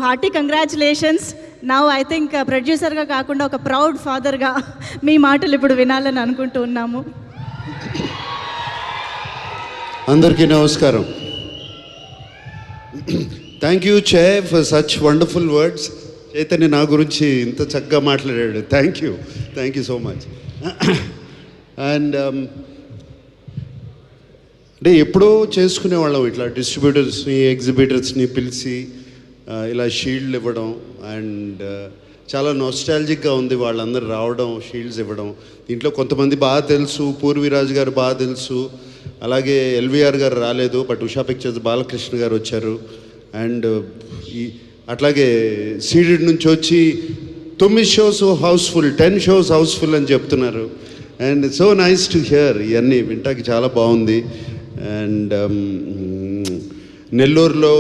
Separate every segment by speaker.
Speaker 1: Hearty congratulations. Now I think ప్రొడ్యూసర్గా కాకుండా ఒక ప్రౌడ్ ఫాదర్గా మీ మాటలు ఇప్పుడు వినాలని అనుకుంటూ ఉన్నాము.
Speaker 2: అందరికీ నమస్కారం. థ్యాంక్ యూ చే for such wonderful words. Chaitanya నా గురించి ఇంత చక్కగా మాట్లాడాడు. Thank you so much. And అంటే ఎప్పుడో చేసుకునేవాళ్ళం ఇట్లా డిస్ట్రిబ్యూటర్స్ని ఎగ్జిబిటర్స్ని పిలిచి ఇలా షీల్డ్లు ఇవ్వడం. అండ్ చాలా నోస్టాలజిక్గా ఉంది వాళ్ళందరూ రావడం, షీల్డ్స్ ఇవ్వడం. దీంట్లో కొంతమంది బాగా తెలుసు, పూర్వీరాజు గారు బాగా తెలుసు, అలాగే ఎల్వీఆర్ గారు రాలేదు, బట్ ఉషా పిక్చర్స్ బాలకృష్ణ గారు వచ్చారు. అండ్ అట్లాగే సీడెడ్ నుంచి వచ్చి 9 షోస్ హౌస్ఫుల్, 10 షోస్ హౌస్ఫుల్ అని చెప్తున్నారు. And so nice to hear. ఇవన్నీ వింటాకి చాలా బాగుంది. అండ్ నెల్లూరులో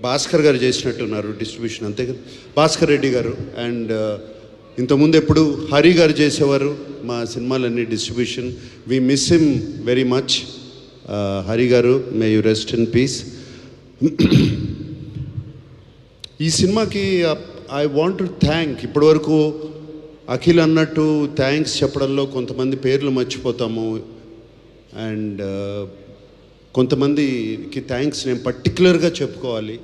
Speaker 2: భాస్కర్ గారు చేసినట్టున్నారు డిస్ట్రిబ్యూషన్, అంతే కదా, భాస్కర్ రెడ్డి గారు. అండ్ ఇంతకుముందు ఎప్పుడు హరి గారు చేసేవారు మా సినిమాలన్నీ distribution. We miss him very much. Hari గారు, may you rest in peace. ఈ సినిమాకి ఐ వాంట్ టు థ్యాంక్, ఇప్పటివరకు అఖిల్ అన్నట్టు థ్యాంక్స్ చెప్పడంలో కొంతమంది పేర్లు మర్చిపోతాము. అండ్ కొంతమందికి థ్యాంక్స్ నేను పర్టికులర్గా చెప్పుకోవాలి.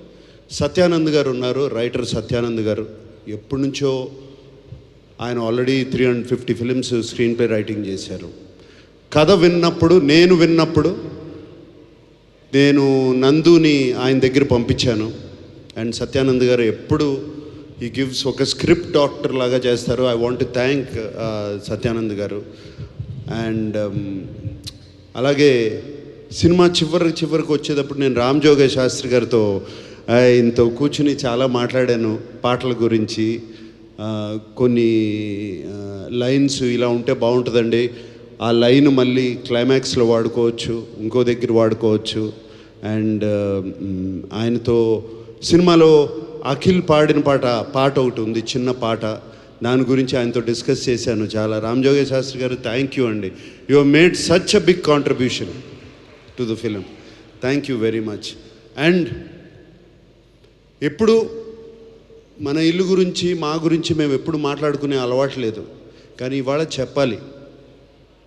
Speaker 2: సత్యానంద్ గారు ఉన్నారు, రైటర్ సత్యానంద్ గారు. ఎప్పటి నుంచో ఆయన already 350 films screen play writing చేశారు. కథ విన్నప్పుడు నేను నందుని ఆయన దగ్గర పంపించాను. అండ్ సత్యానంద్ గారు ఎప్పుడు ఈ గివ్స్ ఒక స్క్రిప్ట్ డాక్టర్ లాగా చేస్తారు. I want to thank Satyanand గారు. అండ్ అలాగే సినిమా చివరికి వచ్చేటప్పుడు నేను రామ్ జోగయ్య శాస్త్రి గారితో ఇంత కూర్చుని చాలా మాట్లాడాను పాటల గురించి. కొన్ని లైన్స్ ఇలా ఉంటే బాగుంటుందండి, ఆ లైన్ మళ్ళీ క్లైమాక్స్లో వాడుకోవచ్చు, ఇంకో దగ్గర వాడుకోవచ్చు. అండ్ ఆయనతో సినిమాలో అఖిల్ పాడిన పాట ఒకటి ఉంది, చిన్న పాట, దాని గురించి ఆయనతో డిస్కస్ చేశాను చాలా. రామ్ జోగయ్య శాస్త్రి గారు, థ్యాంక్ యూ అండి. You have made such a big contribution to the film. Thank you very much. And ఎప్పుడు మన ఇల్లు గురించి, మా గురించి మేము ఎప్పుడు మాట్లాడుకునే అలవాటు లేదు, కానీ ఇవాళ చెప్పాలి.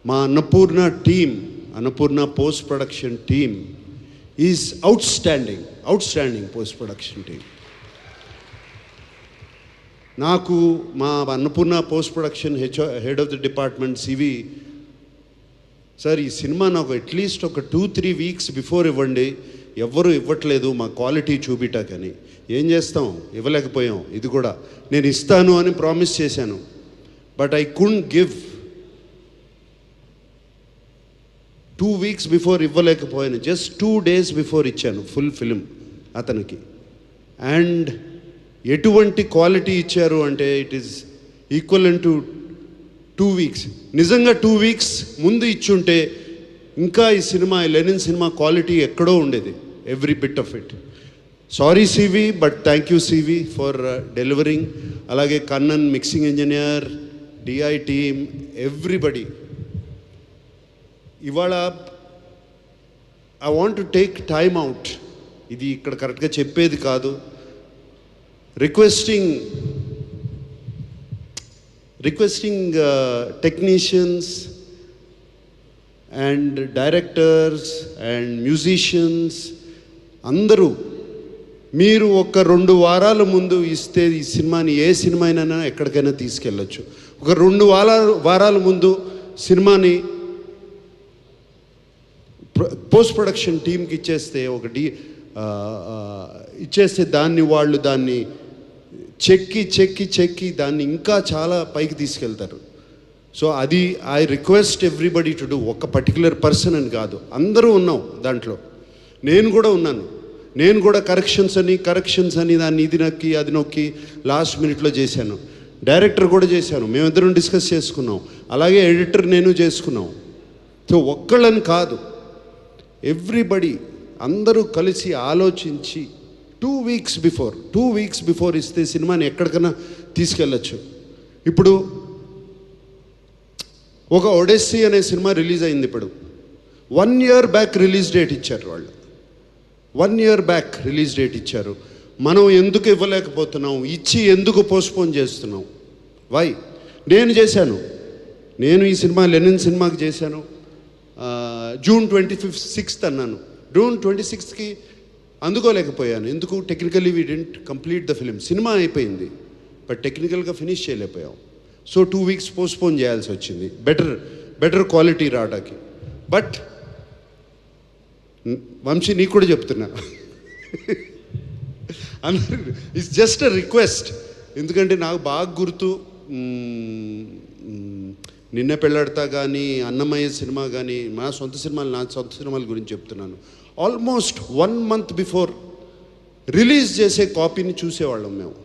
Speaker 2: మా Annapurna post production team is outstanding post production team. నాకు మా Annapurna post production head of the department C V sir, ఈ సినిమా నాకు అట్లీస్ట్ ఒక 2-3 వీక్స్ బిఫోర్ ఇవ్వండి, ఎవ్వరూ ఇవ్వట్లేదు మా క్వాలిటీ చూపిటాకని. ఏం చేస్తాం, ఇవ్వలేకపోయాం. ఇది కూడా నేను ఇస్తాను అని ప్రామిస్ చేశాను, but I couldn't give. 2 weeks before ఇవ్వలేకపోయాను, జస్ట్ 2 డేస్ బిఫోర్ ఇచ్చాను ఫుల్ ఫిలిం అతనికి. అండ్ ఎటువంటి క్వాలిటీ ఇచ్చారు అంటే it is equivalent to 2 weeks. నిజంగా 2 వీక్స్ ముందు ఇచ్చుంటే ఇంకా ఈ సినిమా, లెనిన్ సినిమా క్వాలిటీ ఎక్కడో ఉండేది, every bit of it. Sorry CV, but thank you CV for delivering. అలాగే Kannan mixing engineer, DI team, everybody. ఇవాళ I want to take time out, ఇది ఇక్కడ కరెక్ట్గా చెప్పేది కాదు, requesting technicians and directors and musicians అందరూ, మీరు ఒక 2 వారాల ముందు ఇస్తే ఈ సినిమాని, ఏ సినిమా అయినా ఎక్కడికైనా తీసుకెళ్ళచ్చు. ఒక 2 వారాల ముందు సినిమాని పోస్ట్ ప్రొడక్షన్ టీంకి ఇచ్చేస్తే, ఇచ్చేస్తే వాళ్ళు దాన్ని చెక్కి దాన్ని ఇంకా చాలా పైకి తీసుకెళ్తారు. సో అది I request everybody to do. ఒక పర్టికులర్ పర్సన్ అని కాదు, అందరూ ఉన్నాం దాంట్లో. నేను కూడా ఉన్నాను. నేను కూడా కరెక్షన్స్ అని దాన్ని ఇది నొక్కి అది నొక్కి లాస్ట్ మినిట్లో చేశాను. డైరెక్టర్ కూడా చేశాను, మేమిద్దరం డిస్కస్ చేసుకున్నాం. అలాగే ఎడిటర్ నేను చేసుకున్నాం. సో ఒక్కళ్ళని కాదు, ఎవ్రీబడి అందరూ కలిసి ఆలోచించి 2 వీక్స్ బిఫోర్ ఇస్తే సినిమాని ఎక్కడికైనా తీసుకెళ్ళచ్చు. ఇప్పుడు ఒక ఒడెస్సీ అనే సినిమా రిలీజ్ అయింది. ఇప్పుడు 1 year బ్యాక్ రిలీజ్ డేట్ ఇచ్చారు వాళ్ళు. 1 year బ్యాక్ రిలీజ్ డేట్ ఇచ్చారు. మనం ఎందుకు ఇవ్వలేకపోతున్నాం, ఇచ్చి ఎందుకు పోస్ట్పోన్ చేస్తున్నాం, వై? నేను చేశాను, నేను ఈ సినిమా లెనిన్ సినిమాకి చేశాను, జూన్ 26th అన్నాను. జూన్ 26కి అందుకోలేకపోయాను. ఎందుకు? Technically we didn't complete the film. Cinema అయిపోయింది బట్ టెక్నికల్గా ఫినిష్ చేయలేకపోయాం. సో 2 weeks పోస్ట్పోన్ చేయాల్సి వచ్చింది బెటర్ క్వాలిటీ రావడానికి. బట్ వంశీ నీకు కూడా చెప్తున్నా, అందరు ఇట్స్ జస్ట్ అ రిక్వెస్ట్. ఎందుకంటే నాకు బాగా గుర్తు, నిన్న పెళ్ళాడతా కానీ, అన్నమయ్య సినిమా కానీ, నా సొంత సినిమాల గురించి చెప్తున్నాను. ఆల్మోస్ట్ 1 month బిఫోర్ రిలీజ్ చేసే కాపీని చూసేవాళ్ళం మేము,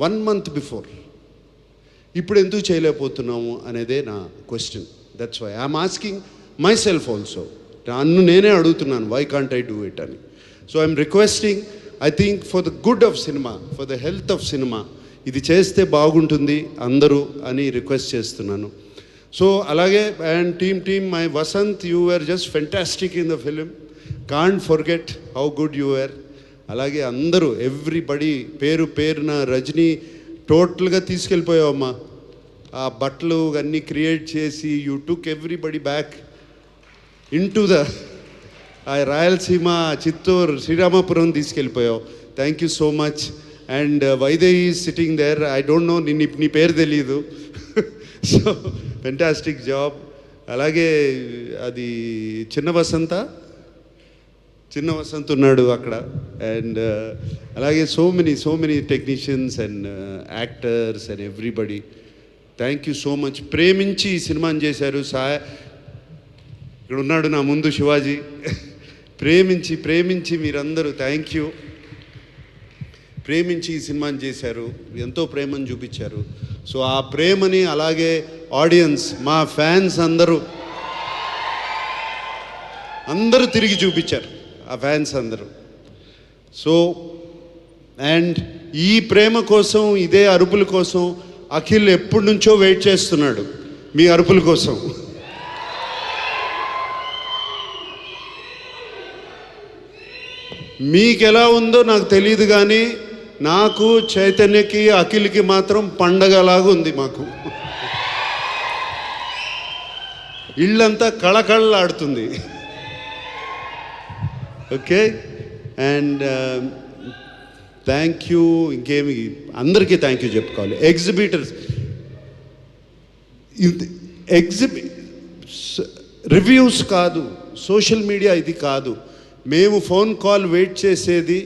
Speaker 2: 1 month బిఫోర్. ఇప్పుడు ఎందుకు చేయలేకపోతున్నాము అనేదే నా question. That's why I'm asking myself also. నన్ను నేనే అడుగుతున్నాను, why can't I do it అని. So I'm requesting, I think for the good of cinema, for the health of cinema, ఇది చేస్తే బాగుంటుంది అందరూ అని రిక్వెస్ట్ చేస్తున్నాను. సో అలాగే and team my Vasanth, you are just fantastic in the film, can't forget how good you are. అలాగే అందరూ everybody పేరున, రజనీ టోటల్గా తీసుకెళ్ళిపోయావమ్మా. ఆ బట్టలు అన్నీ క్రియేట్ చేసి you took everybody back in to the Rayalaseema, Chittoor, Sriramapuram తీసుకెళ్ళిపోయావు. Thank you so much. And Vaidehi sitting there, I don't know, నీ పేరు తెలీదు. So fantastic job. అలాగే అది చిన్న వసంత్ ఉన్నాడు అక్కడ. అండ్ అలాగే so many technicians and actors and everybody, thank you so much. ప్రేమించి ఈ సినిమాని చేశారు. ఇక్కడ ఉన్నాడు నా ముందు శివాజీ. ప్రేమించి మీరందరూ థ్యాంక్ యూ. ప్రేమించి ఈ సినిమాని చేశారు, ఎంతో ప్రేమను చూపించారు. సో ఆ ప్రేమని అలాగే ఆడియన్స్, మా ఫ్యాన్స్ అందరూ తిరిగి చూపించారు, ఆ ఫ్యాన్స్ అందరూ. సో అండ్ ఈ ప్రేమ కోసం, ఇదే అరుపుల కోసం అఖిల్ ఎప్పటి నుంచో వెయిట్ చేస్తున్నాడు, మీ అరుపుల కోసం. మీకు ఎలా ఉందో నాకు తెలియదు కానీ నాకు, చైతన్యకి, అఖిల్కి మాత్రం పండగలాగా ఉంది మాకు. ఇళ్ళంతా కళకళలాడుతుంది. ఓకే. And thank you. ఇంకేమి అందరికీ థ్యాంక్ యూ చెప్పుకోవాలి. ఎగ్జిబిటర్స్, రివ్యూస్ కాదు, సోషల్ మీడియా ఇది కాదు. మేము ఫోన్ కాల్ వెయిట్ చేసేది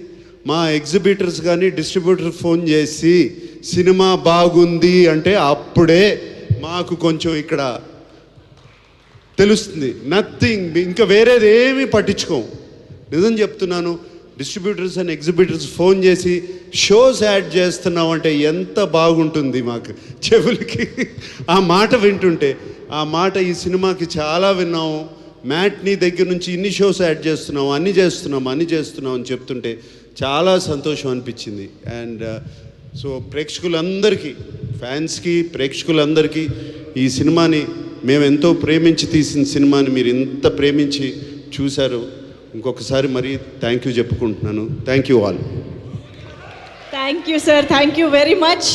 Speaker 2: మా ఎగ్జిబిటర్స్ కానీ డిస్ట్రిబ్యూటర్ ఫోన్ చేసి సినిమా బాగుంది అంటే అప్పుడే మాకు కొంచెం ఇక్కడ తెలుస్తుంది. నథింగ్, ఇంకా వేరేది ఏమీ పట్టించుకోం. నిజం చెప్తున్నాను. డిస్ట్రిబ్యూటర్స్ అండ్ ఎగ్జిబిటర్స్ ఫోన్ చేసి షోస్ యాడ్ చేస్తున్నాం అంటే ఎంత బాగుంటుంది మాకు చెవులకి. ఆ మాట వింటుంటే, ఆ మాట ఈ సినిమాకి చాలా విన్నాము. మ్యాట్నీ దగ్గర నుంచి ఇన్ని షోస్ యాడ్ చేస్తున్నాం, అన్ని చేస్తున్నాం అని చెప్తుంటే చాలా సంతోషం అనిపించింది. అండ్ సో ప్రేక్షకులందరికీ, ఫ్యాన్స్కి, ప్రేక్షకులందరికీ ఈ సినిమాని మేము ఎంతో ప్రేమించి తీసిన సినిమాని మీరు ఇంత ప్రేమించి చూశారు. ఇంకొకసారి మరి థ్యాంక్ యూ చెప్పుకుంటున్నాను. Thank you all.
Speaker 1: Thank you sir, thank you very much.